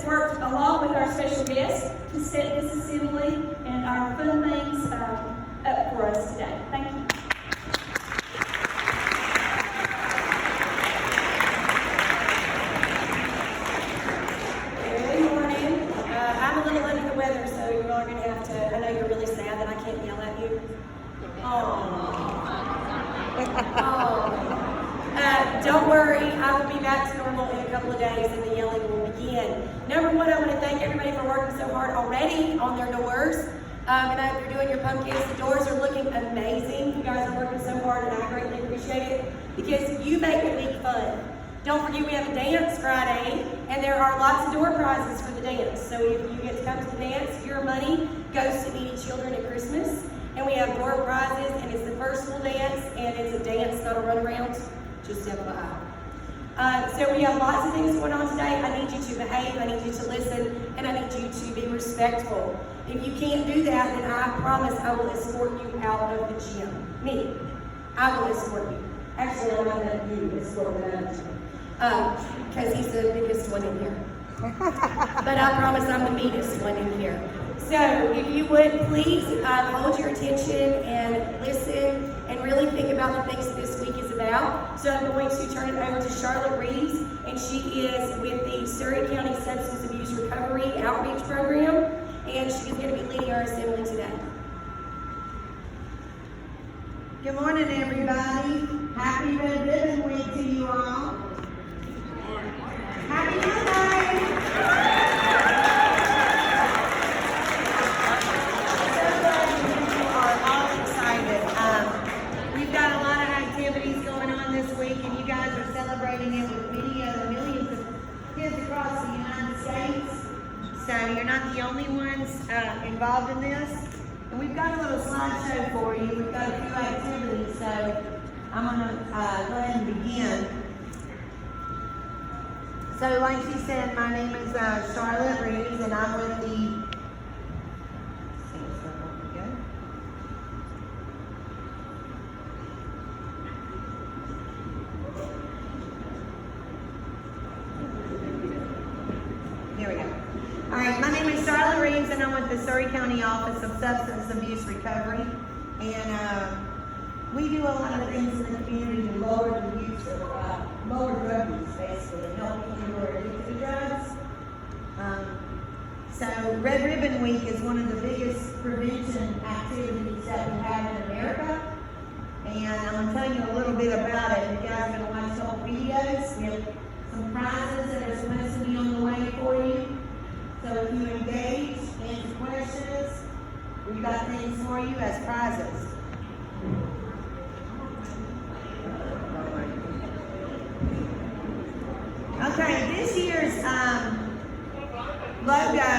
worked along with our special guest to set this assembly and our fun things up for us today. Thank you. Good morning. I'm a little under the weather, so you are going to have to, I know you're really sad that I can't yell at you. Don't worry, I will be back to normal in a couple of days and the yelling will begin. Number one, I want to thank everybody for working so hard already on their doors. And I hope you're doing your pumpkins. The doors are looking amazing. You guys are working so hard and I greatly appreciate it because you make the week fun. Don't forget we have a dance Friday and there are lots of door prizes for the dance. So if you get to come to the dance, your money goes to needy children at Christmas. And we have door prizes and it's the first full dance and it's a dance, not a run around. Just FYI. So we have lots of things going on today. I need you to behave, I need you to listen, and I need you to be respectful. If you can't do that, then I promise I will escort you out of the gym. Me, I will escort you. Actually, I'm not letting you escort me out of the gym. Because he's the biggest one in here. But I promise I'm the meanest one in here. So if you would please hold your attention and listen and really think about the things that this week is about. So I'm going to turn it over to Charlotte Reeves, and she is with the Surry County Substance Abuse Recovery Outreach Program, and she is going to be leading our assembly today. Good morning, everybody. Happy Red Ribbon Week to you all. Happy Monday. We've got a lot of activities going on this week, and you guys are celebrating it with millions of kids across the United States. So you're not the only ones involved in this. And we've got a little slideshow for you. We've got a few activities, so I'm going to go ahead and begin. So like she said, my name is Charlotte Reeves, and I'm with the Alright, my name is Charlotte Reeves and I'm with the Surry County Office of Substance Abuse Recovery. And we do a lot of things in the community to lower the use of, lower drug use basically, and help people who are addicted to drugs. So Red Ribbon Week is one of the biggest prevention activities that we have in America. And I'm going to tell you a little bit about it. You guys are going to watch all videos. We have some prizes that are supposed to be on the way for you. So if you engage, answer questions, we've got things for you as prizes. Okay, this year's logo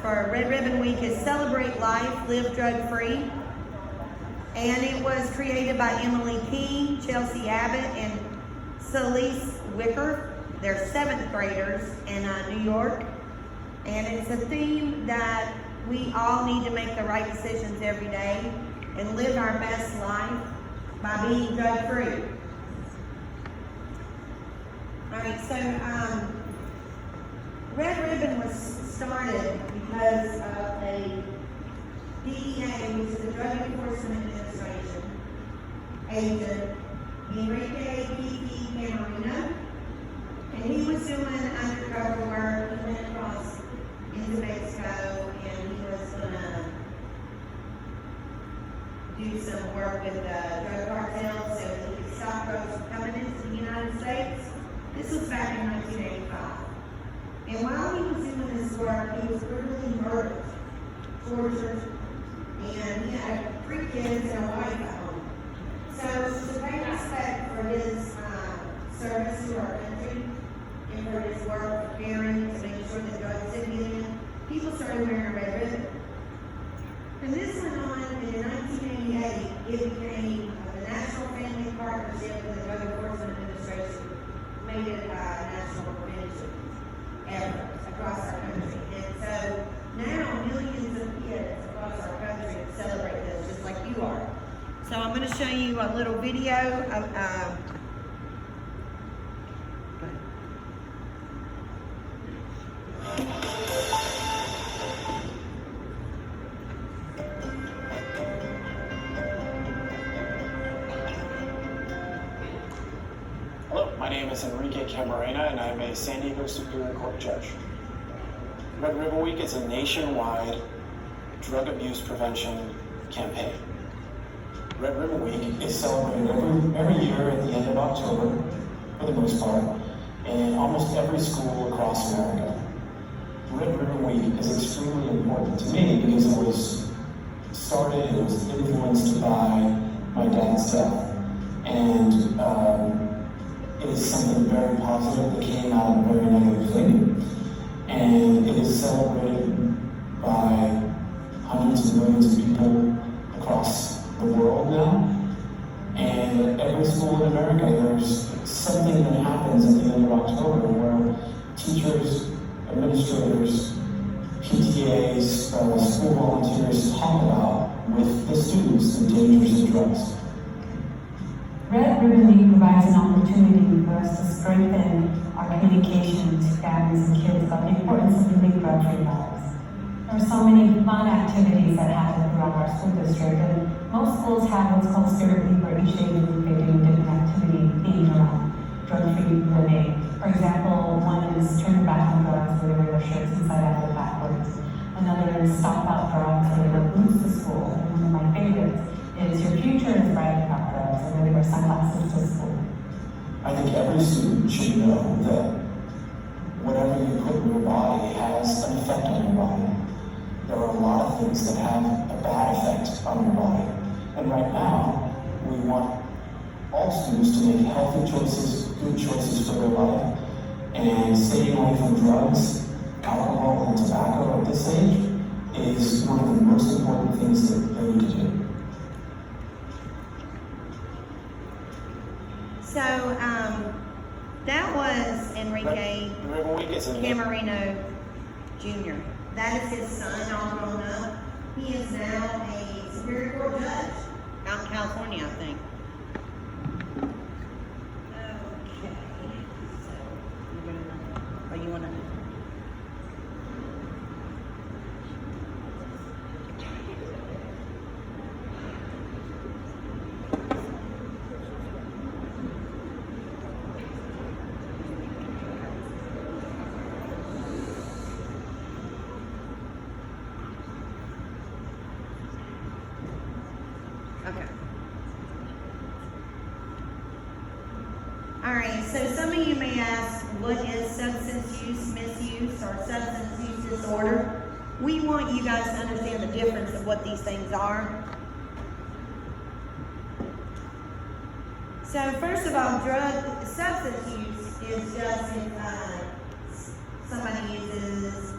for Red Ribbon Week is Celebrate Life, Live Drug Free. And it was created by Emily King, Chelsea Abbott, and Celeste Wicker. They're 7th graders in New York. And it's a theme that we all need to make the right decisions every day and live our best life by being drug free. Alright, so Red Ribbon was started because of a DEA, which is the Drug Enforcement Administration, agent, Enrique Kiki Camarino. And he was doing undercover work. He went across into Mexico and he was gonna do some work with drug cartels so that he could stop drugs from coming into the United States. This was back in 1985. And while he was doing this work, he was brutally murdered, tortured, and he had 3 kids and a wife at home. So to pay respect for his service to our country, and for his work preparing to make sure that drugs didn't get in, people started wearing a red ribbon. And this went on, and in 1988, it became the National Family Partnership with the Drug Enforcement Administration, made it a national prevention effort across our country. And so now millions of kids across our country celebrate this just like you are. So I'm going to show you a little video of name is Enrique Camarena, and I'm a San Diego Superior Court judge. Red Ribbon Week is a nationwide drug abuse prevention campaign. Red Ribbon Week is celebrated every year at the end of October, for the most part, in almost every school across America. Red Ribbon Week is extremely important to me because it was influenced by my dad's death. And it is something very positive that came out of a very negative thing. And it is celebrated by hundreds of millions of people across the world now. And at every school in America, there's something that happens at the end of October where teachers, administrators, PTAs, school volunteers talk about with the students the dangers of drugs. Red Ribbon Week provides an opportunity for us to strengthen our communication to families and kids about the importance of living drug-free lives. There are so many fun activities that happen throughout our school district, and most schools have what's called Spirit Week, where each day they're doing different activity themed around drug-free living. For example, one is Turn Your Back on Drugs, where they wear their shirts inside out and backwards. Another is Stop Out Drugs, where they wear boots to school. And one of my favorites is Your Future is Bright About Drugs, and where they wear sunglasses to school. I think every student should know that whatever you put in your body has an effect on your body. There are a lot of things that have a bad effect on your body. And right now, we want all students to make healthy choices, good choices for their life, and staying away from drugs, alcohol, and tobacco at this age is one of the most important things that they need to do. So, that was Enrique Red Ribbon Week is Camarena Jr. That is his son, all grown up. He is now a Superior Court judge out in California, I think. Okay. So, you wanna? Okay. All right, so some of you may ask, what is substance use misuse or substance use disorder? We want you guys to understand the difference of what these things are. So first of all, substance use is just if somebody uses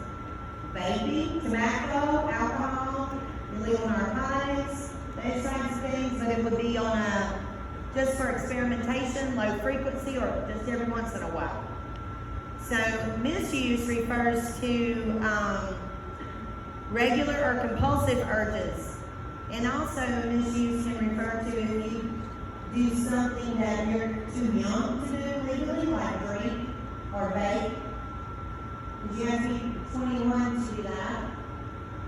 vaping, tobacco, alcohol, illegal narcotics, those types of things, but it would be on just for experimentation, low frequency, or just every once in a while. So misuse refers to regular or compulsive urges. And also misuse can refer to if you do something that you're too young to do legally, like drink or vape. You have to be 21 to do that.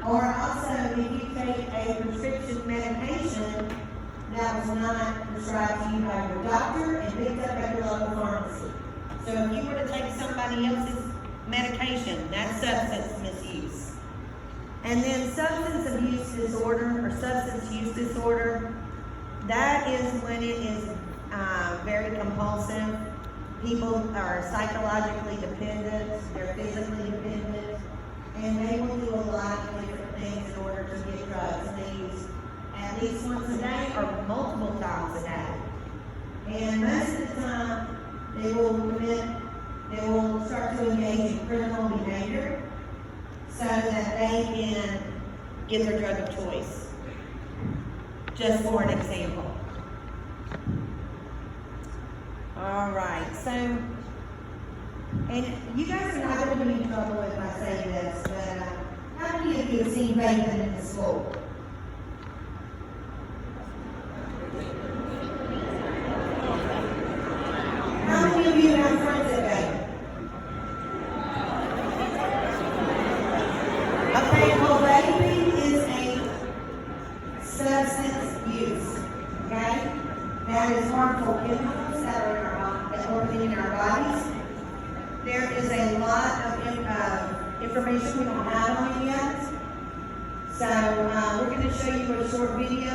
Or also, if you take a prescription medication that was not prescribed to you by your doctor and picked up at your local pharmacy. So if you were to take somebody else's medication, that's substance misuse. And then substance abuse disorder or substance use disorder, that is when it is very compulsive. People are psychologically dependent, they're physically dependent, and they will do a lot of different things in order to get drugs. And they use at least once a day or multiple times a day. And most of the time, they will start to engage in criminal behavior so that they can get their drug of choice. Just for an example. All right, so, and you guys are not going to be in trouble if I say this, but how many of you have seen vaping in the school? How many of you have friends that vape? Okay, well, vaping is a substance use, okay? That is harmful chemicals that are in our is a lot of information we don't have on it yet. So we're going to show you a short video,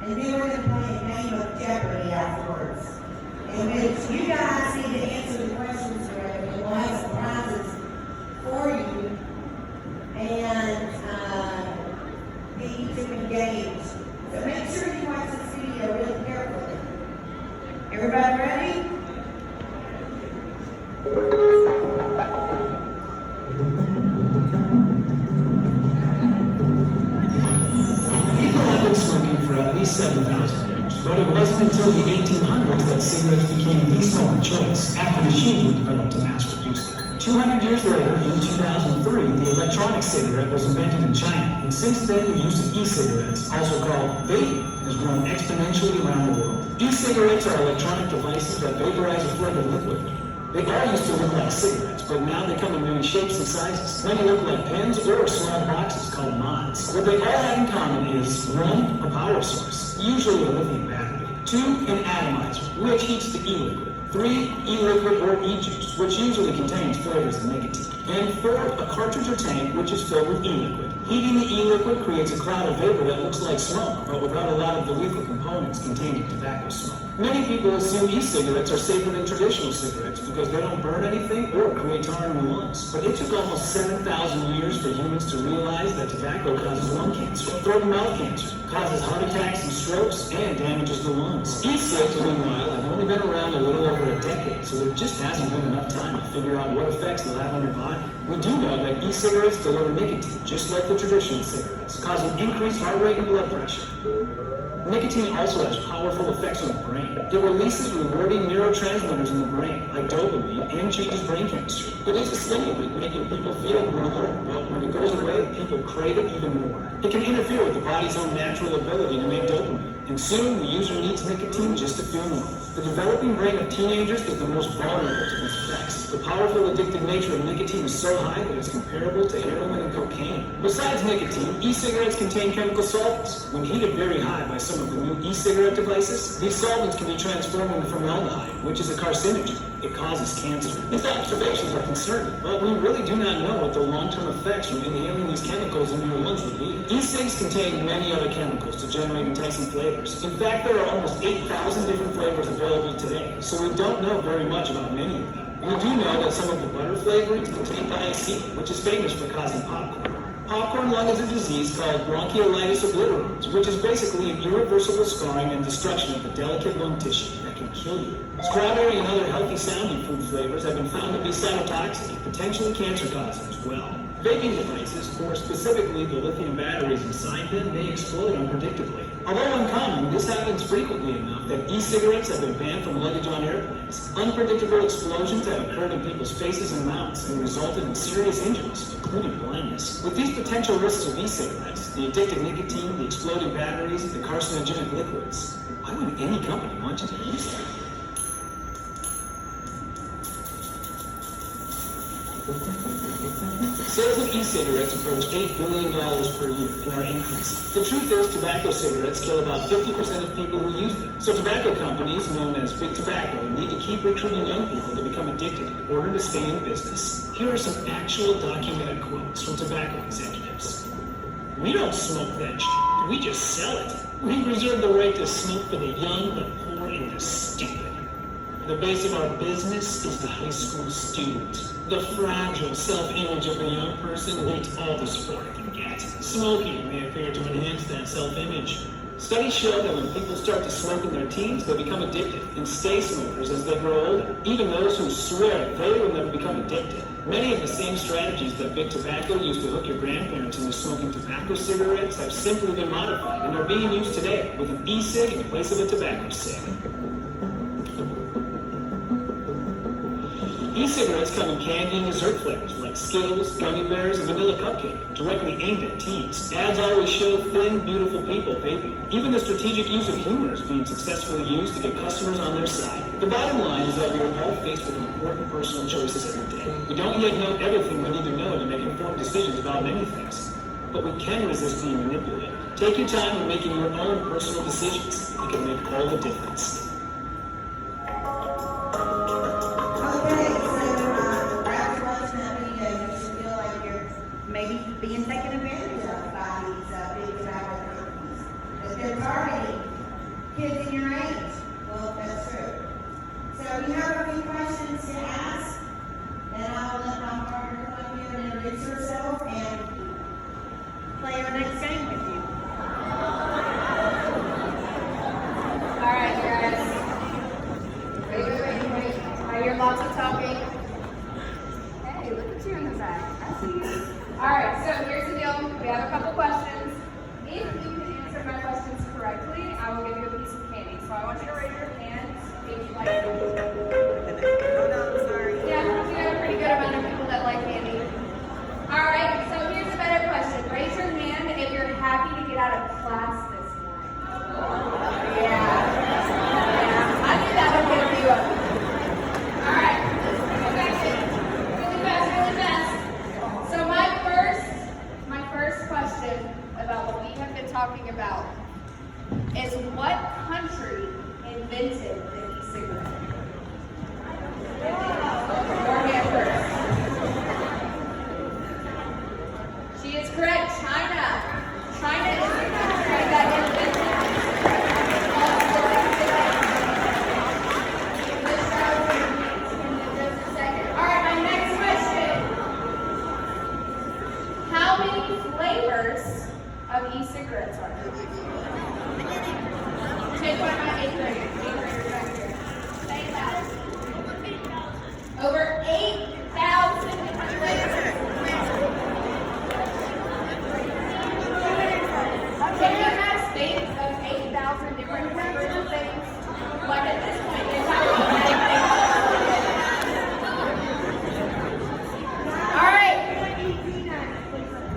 and then we're going to play a game of Jeopardy afterwards, in which you guys need to answer the questions correctly. And we'll have some prizes for you, and get you to engage. So make sure you watch this video really carefully. Everybody ready? People have been smoking for at least 7,000 years, but it wasn't until the 1800s that cigarettes became the smoking choice after machines were developed to mass produce them. 200 years later, in 2003, the electronic cigarette was invented in China, and since then the use of e-cigarettes, also called vaping, has grown exponentially around the world. E-cigarettes are electronic devices that vaporize a flavored liquid. They all used to look like cigarettes, but now they come in many shapes and sizes. Many look like pens or small boxes called mods. What they all have in common is 1, a power source, usually a lithium battery. 2, an atomizer, which heats the e-liquid. 3, e-liquid or e-juice, which usually contains flavors of nicotine. And 4, a cartridge or tank, which is filled with e-liquid. Heating the e-liquid creates a cloud of vapor that looks like smoke, but without a lot of the lethal components contained in tobacco smoke. Many people assume e-cigarettes are safer than traditional cigarettes because they don't burn anything or create tar in the lungs. But it took almost 7,000 years for humans to realize that tobacco causes lung cancer, throat and mouth cancer, causes heart attacks and strokes, and damages the lungs. E-cigs, meanwhile, have only been around a little over a decade, so there just hasn't been enough time to figure out what effects they'll have on your body. We do know that e-cigarettes deliver nicotine, just like the traditional cigarettes, causing increased heart rate and blood pressure. Nicotine also has powerful effects on the brain. It releases rewarding neurotransmitters in the brain, like dopamine, and changes brain chemistry. It is a stimulant, making people feel more alert, but when it goes away, people crave it even more. It can interfere with the body's own natural ability to make dopamine, and soon the user needs nicotine just to feel normal. The developing brain of teenagers is the most vulnerable to these effects. The powerful addictive nature of nicotine is so high that it's comparable to heroin and cocaine. Besides nicotine, e-cigarettes contain chemical solvents. When heated very high by some of the new e-cigarette devices, these solvents can be transformed into formaldehyde, which is a carcinogen. It causes cancer. These observations are concerning, but we really do not know what the long-term effects from inhaling these chemicals into your lungs would be. E-cigs contain many other chemicals to generate enticing flavors. In fact, there are almost 8,000 different flavors available today, so we don't know very much about many of them. We do know that some of the butter flavorings contain diacetyl, which is famous for causing popcorn. Popcorn lung is a disease called bronchiolitis obliterans, which is basically an irreversible scarring and destruction of the delicate lung tissue that can kill you. Strawberry and other healthy-sounding food flavors have been found to be cytotoxic, potentially cancer-causing as well. Vaping devices, more specifically the lithium batteries inside them, may explode unpredictably. Although uncommon, this happens frequently enough that e-cigarettes have been banned from luggage on airplanes. Unpredictable explosions have occurred in people's faces and mouths and resulted in serious injuries, including blindness. With these potential risks of e-cigarettes, the addictive nicotine, the exploding batteries, the carcinogenic liquids, why would any company want you to use them? Sales of e-cigarettes approach $8 billion per year and are increasing. The truth is, tobacco cigarettes kill about 50% of people who use them. So tobacco companies, known as Big Tobacco, need to keep recruiting young people to become addicted in order to stay in business. Here are some actual documented quotes from tobacco executives. "We don't smoke that shit. We just sell it. We reserve the right to smoke for the young, the poor, and the stupid. The base of our business is the high school student. The fragile self-image of the young person needs all the support it can get. Smoking may appear to enhance that self-image. Studies show that when people start to smoke in their teens, they become addicted and stay smokers as they grow older. Even those who swear they will never become addicted. Many of the same strategies that Big Tobacco used to hook your grandparents into smoking tobacco cigarettes have simply been modified and are being used today with an e-cig in place of a tobacco cig. E-cigarettes come in candy and dessert flavors like Skittles, gummy bears, and vanilla cupcake, directly aimed at teens. Ads always show thin, beautiful people vaping. Even the strategic use of humor is being successfully used to get customers on their side. The bottom line is that we are all faced with important personal choices every day. We don't yet know everything we need to know to make informed decisions about many things, but we can resist being manipulated. Take your time in making your own personal decisions. It can make all the difference. Okay, so if you have any questions to ask, then I'll let my partner come up here and introduce herself and play our next game with you. All right, guys. Wait. I hear lots of talking. Hey, look at you in the back. I see you. All right, so here's the deal. We have a couple questions. If you can answer my questions correctly, I will give you a piece of candy. So I want you to raise your hand if you like candy. Oh, no, I'm sorry. Yeah, we got a pretty good amount of people that like candy. All right, so here's a better question. Raise your hand if you're happy to get out of class this morning. Yeah. I knew that would get you up. All right, okay. Really fast. So my first question about what we have been talking about is what country invented the e-cigarette? Your hand first. She is correct. China. China is the country that invented just a second. All right, my next question. How many flavors of e-cigarettes are there? Take one of my 8th graders. 8th graders right here. Say it loud. Over 8,000 different flavors. Can you guys think of 8,000 different flavors of things? Like at this point, you're talking All right.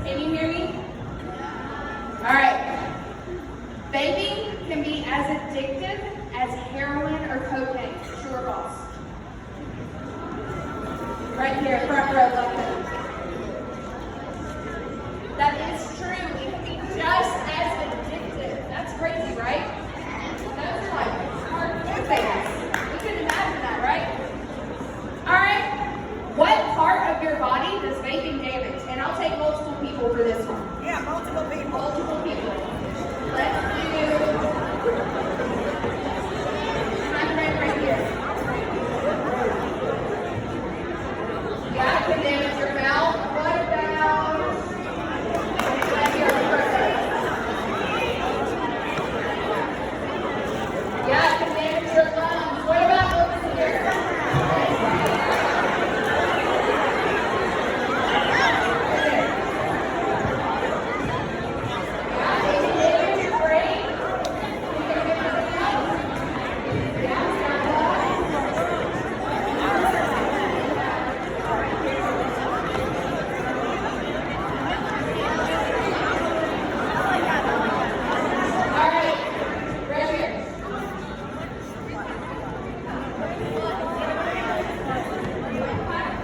Can you hear me? All right. Vaping can be as addictive as heroin or cocaine. True or false? Right here, front row, left hand. That is true. It can be just as addictive. That's crazy, right? Those are like hardcore things. You can imagine that, right? All right. What part of your body does vaping damage? And I'll take multiple people for this one. Yeah, multiple people. Multiple people. Let's do. My friend right here. Yeah, it can damage your mouth. What about? Right here on the first side. Yeah, it can damage your lungs. What about over here? Yeah, it can damage your brain. You can get something else. Yeah, all right, right here.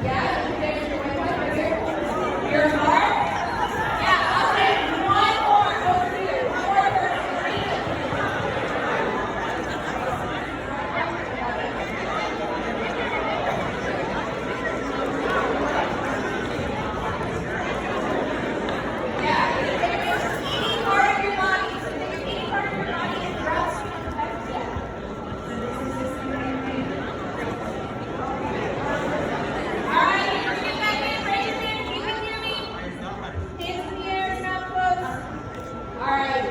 Yeah, you can damage your windpipe right here. Your heart? Yeah, I'll take one more over here. One more person. Read it. Yeah, it can damage any part of your body. So think of any part of your body and drugs can affect that. All right, you bring it back in. Raise your hand if you can hear me. Hands in the air, not close. All right.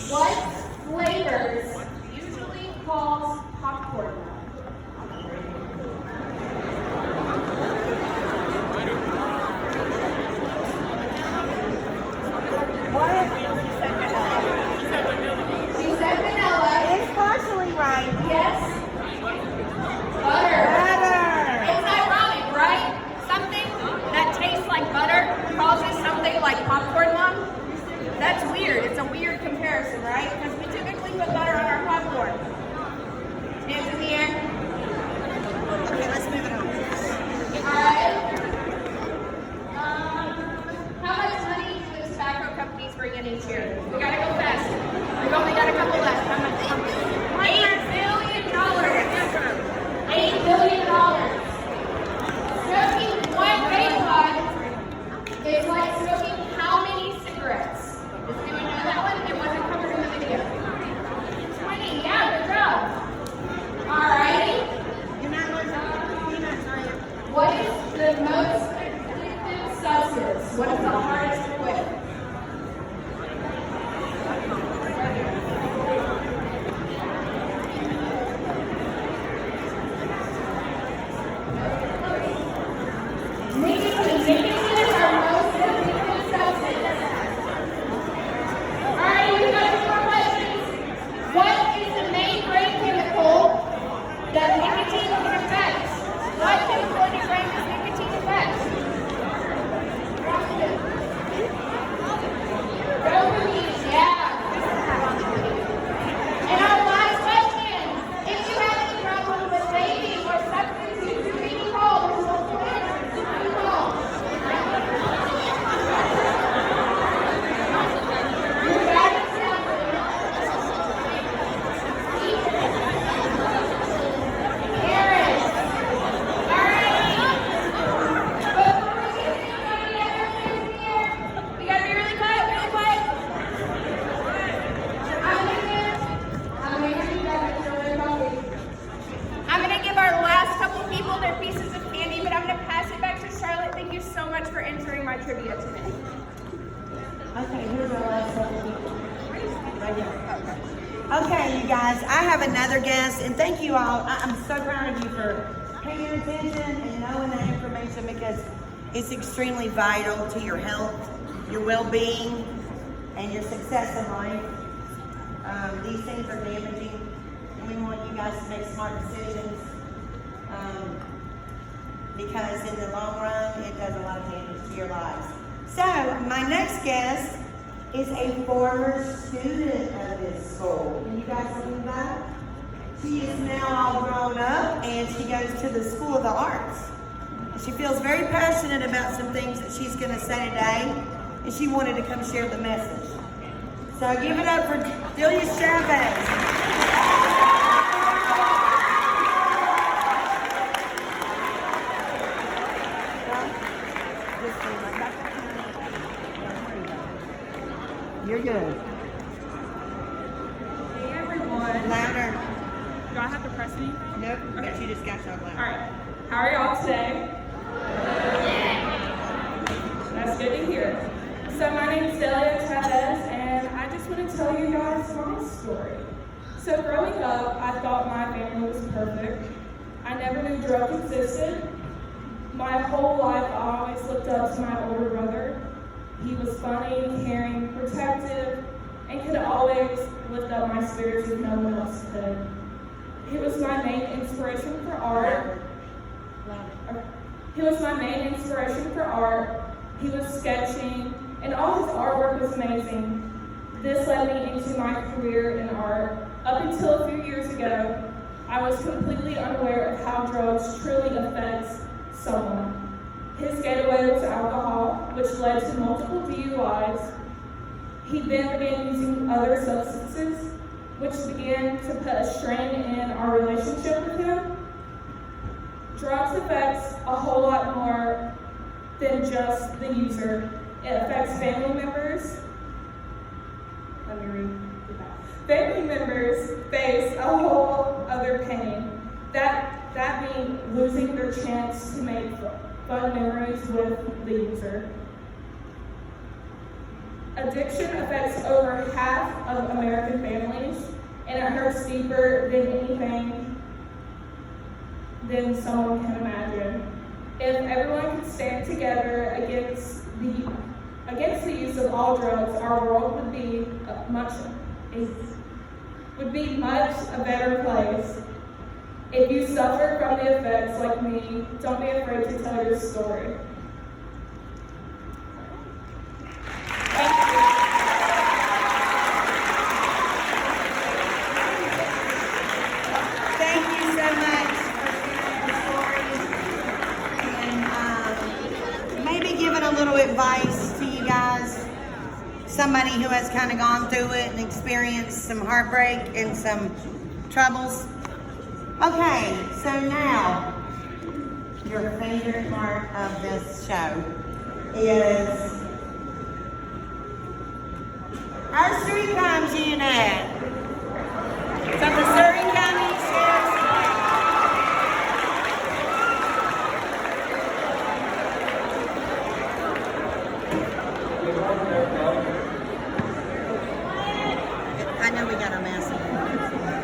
What flavors usually cause popcorn? She said vanilla. It's partially right. Yes. Butter. It's ironic, right? Something that tastes like butter causes something like popcorn lung. That's weird. It's a weird comparison, right? Because we typically put butter on our popcorn. Hands in the air. Okay, let's move it on. All right. How much money do the tobacco companies bring in each year? We gotta go fast. We've only got a couple left. How much? $8 billion. $8 billion. Smoking one vape pod is like smoking how many cigarettes? Does anyone know that one? It wasn't covered in the video. 20. Yeah, good job. All righty. Okay, you guys, I have another guest, and thank you all. I'm so proud of you for paying attention and knowing that information because it's extremely vital to your health, your well-being, and your success in life. These things are damaging, and we want you guys to make smart decisions because in the long run, it does a lot of damage to your lives. So, my next guest is a former student of this school. Can you guys believe that? She is now all grown up and she goes to the School of the Arts. She feels very passionate about some things that she's going to say today, and she wanted to come share the message. So give it up for Delia Chavez. You're good. Hey everyone. Louder. Do I have to press anything? Nope, Okay. but you just got so loud. Alright. How are y'all today? That's good to hear. So my name is Delia Chavez and I just want to tell you guys my story. So growing up, I thought my family was perfect. I never knew drugs existed. My whole life, I always looked up to my older brother. He was funny, caring, protective, and could always lift up my spirits if no one else could. He was my main inspiration for art. He was my main inspiration for art. He was sketching, and all his artwork was amazing. This led me into my career in art. Up until a few years ago, I was completely unaware of how drugs truly affects someone. His getaway was alcohol, which led to multiple DUIs. He then began using other substances, which began to put a strain in our relationship with him. Drugs affects a whole lot more than just the user. It affects family members. Let me read that. Family members face a whole other pain. That being losing their chance to make fun memories with the user. Addiction affects over half of American families, and it hurts deeper than anything than someone can imagine. If everyone could stand together against the use of all drugs, our world would be much a better place. If you suffer from the effects like me, don't be afraid to tell your story. Thank you. Thank you so much for sharing your story. And maybe giving a little advice to you guys. Somebody who has kind of gone through it and experienced some heartbreak and some troubles. Okay, so now, your favorite part of this show is our Street Crimes Unit from the Surrey County Sheriff's Department. I know we got a mess.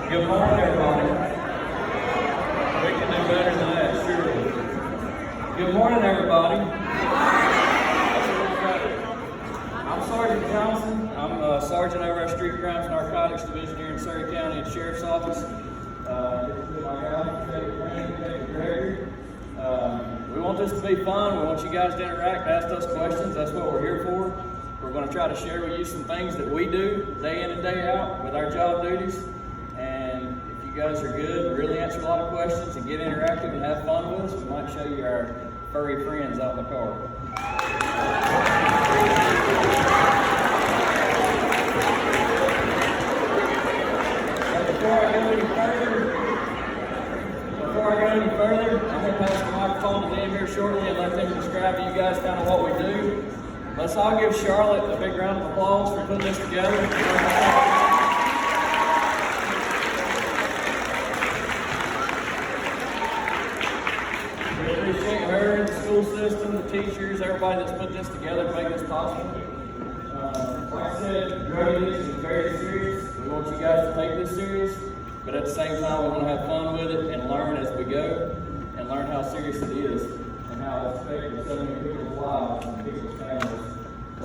Good morning, everybody. We can do better than that, surely. Good morning, everybody. I'm Sergeant Johnson. I'm a sergeant over our Street Crimes and Narcotics Division here in Surrey County at Sheriff's Office. This is my guy, Detective Gregory. We want this to be fun. We want you guys to interact, ask us questions. That's what we're here for. We're going to try to share with you some things that we do day in and day out with our job duties. And if you guys are good, really answer a lot of questions and get interactive and have fun with us, we might show you our furry friends out in the car. Before I go any further, I'm going to pass the microphone to them here shortly and let them describe to you guys kind of what we do. Let's all give Charlotte a big round of applause for putting this together. We appreciate her, the school system, the teachers, everybody that's put this together to make this possible. Like I said, drug addiction is very serious. We We want you guys to take this serious, but at the same time, we want to have fun with it and learn as we go, and learn how serious it is, and how it's affecting so many people's lives and people's families.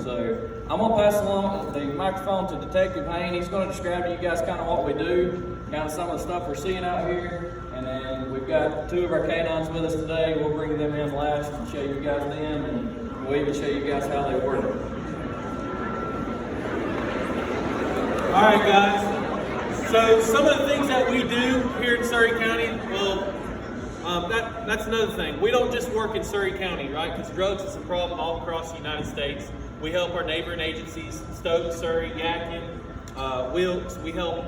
So, I'm going to pass along the microphone to Detective Hayne. He's going to describe to you guys kind of what we do, kind of some of the stuff we're seeing out here, and then we've got 2 of our canines with us today. We'll bring them in last and show you guys them, and we'll even show you guys how they work. All right, guys. So some of the things that we do here in Surry County, well, that's another thing. We don't just work in Surry County, right? Because drugs is a problem all across the United States. We help our neighboring agencies, Stoughton, Surry, Yadkin, Wilkes. We help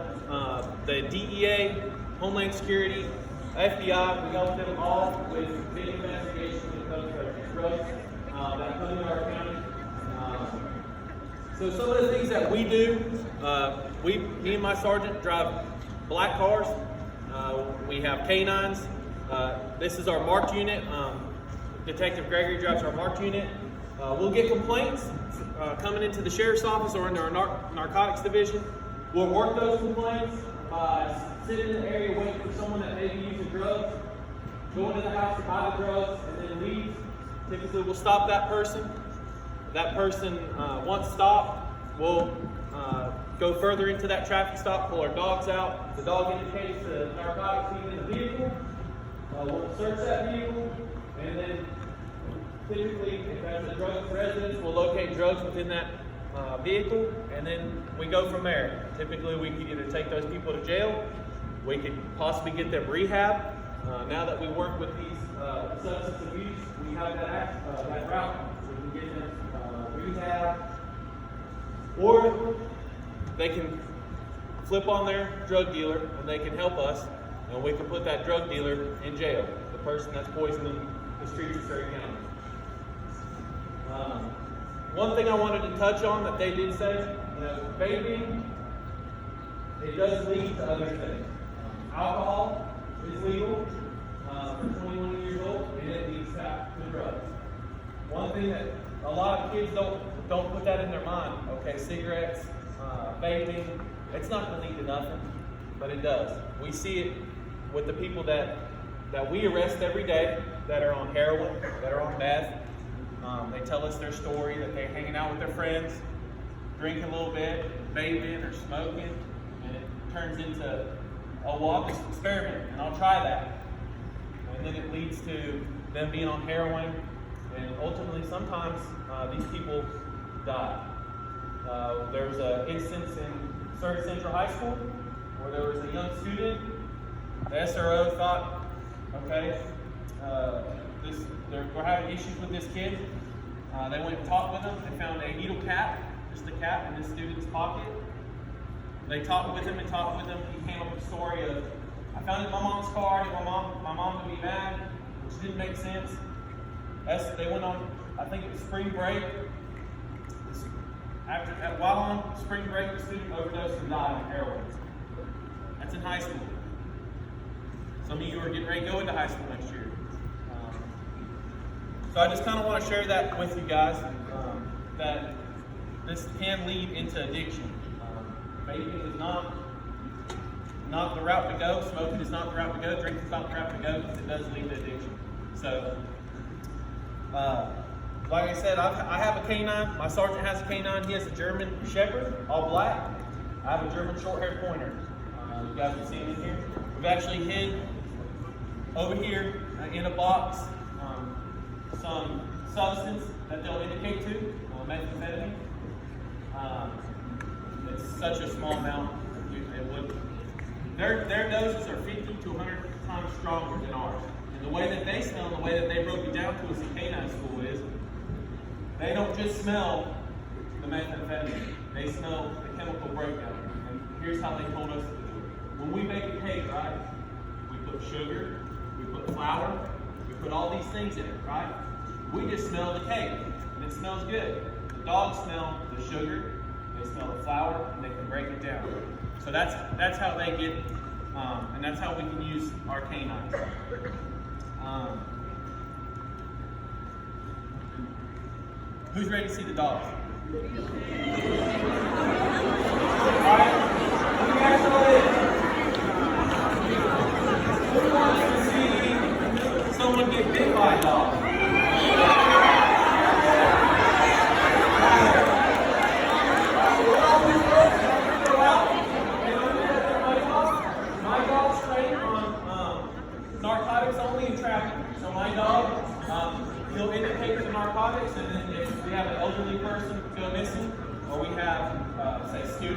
the DEA, Homeland Security, FBI. We help them all with big investigations when it comes to drugs that come into our county. So some of the things that we do, me and my sergeant drive black cars. We have canines. This is our marked unit. Detective Gregory drives our marked unit. We'll get complaints coming into the sheriff's office or into our narcotics division. We'll work those complaints by sitting in the area waiting for someone that may be using drugs, go into the house to buy the drugs, and then leave. Typically, we'll stop that person. That person, once stopped, we'll go further into that traffic stop, pull our dogs out. The dog indicates the narcotics being in the vehicle. We'll search that vehicle, and then typically, if there's a drug residence, we'll locate drugs within that vehicle, and then we go from there. Typically, we can either take those people to jail, we could possibly get them rehab. Now that we work with these substance abuse, we have that route. We can get them rehab, or they can flip on their drug dealer and they can help us, and we can put that drug dealer in jail, the person that's poisoning the streets of Surry County. One thing I wanted to touch on that they did say, vaping, it does lead to other things. Alcohol is legal for 21 years old, and it leads to drugs. One thing that a lot of kids don't put that in their mind. Okay, cigarettes, vaping, it's not going to lead to nothing, but it does. We see it with the people that we arrest every day that are on heroin, that are on meth. They tell us their story that they're hanging out with their friends, drinking a little bit, vaping or smoking, and it turns into, oh, well, I'll just experiment and I'll try that. And then it leads to them being on heroin, and ultimately sometimes these people die. There was an instance in Surry Central High School where there was a young student. The SRO thought, okay, we're having issues with this kid. They went and talked with him. They found a needle cap, just a cap in this student's pocket. They talked with him and talked with him. He came up with a story of, I found it in my mom's car. I didn't want my mom to be mad, which didn't make sense. They went on, I think it was spring break. While on spring break, the student overdosed and died of heroin. That's in high school. Some of you are getting ready to go into high school next year. So I just kind of want to share that with you guys, that this can lead into addiction. Vaping is not the route to go. Smoking is not the route to go. Drinking is not the route to go, because it does lead to addiction. So, like I said, I have a canine. My sergeant has a canine. He has a German Shepherd, all black. I have a German short-haired pointer. You guys can see him in here. We've actually hid over here in a box some substance that they'll indicate to, methamphetamine. It's such a small amount. Their doses are 50 to 100 times stronger than ours. And the way that they smell, the way that they broke it down to us in canine school is, they don't just smell the methamphetamine. They smell the chemical breakdown. And here's how they told us to do it. When we make a cake, right, we put sugar, we put flour, we put all these things in it, right? We just smell the cake, and it smells good. The dogs smell the sugar, they smell the flour, and they can break it down. So that's how they get, and that's how we can use our canines. Who's ready to see the dogs? All right.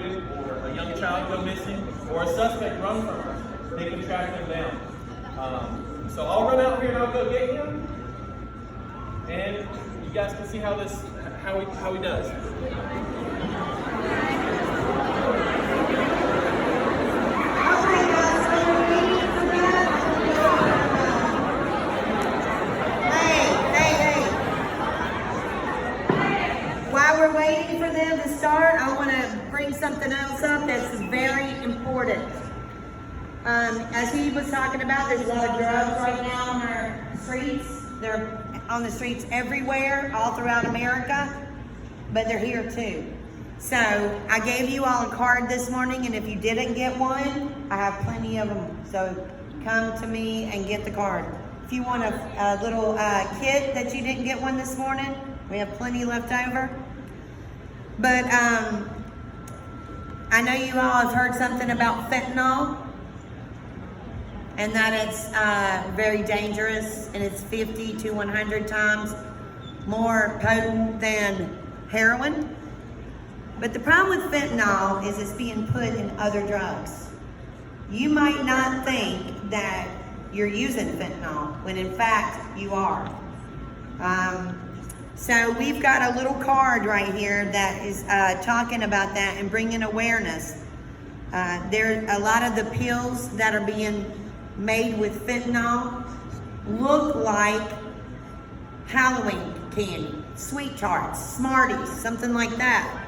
youth or a young child go missing or a suspect run from us, they can track them down. So I'll run out here and I'll go get him, and you guys can see how he does. While we're waiting for them to start, I want to bring something else up that's very important. As he was talking about, there's a lot of drugs right now on our streets. They're on the streets everywhere, all throughout America, but they're here too. So I gave you all a card this morning, and if you didn't get one, I have plenty of them. So come to me and get the card. If you want a little kit that you didn't get one this morning, we have plenty left over. But I know you all have heard something about fentanyl, and that it's very dangerous, and it's 50 to 100 times more potent than heroin. But the problem with fentanyl is it's being put in other drugs. You might not think that you're using fentanyl, when in fact you are. So we've got a little card right here that is talking about that and bringing awareness. There a lot of the pills that are being made with fentanyl look like Halloween candy, Sweet Tarts, Smarties, something like that.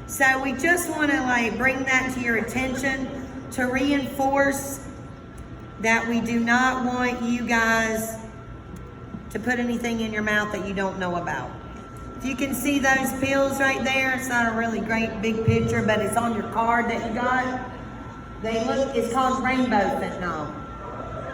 So we just want to bring that to your attention to reinforce that we do not want you guys to put anything in your mouth that you don't know about. If you can see those pills right there, it's not a really great big picture, but it's on your card that you got. It's called rainbow fentanyl.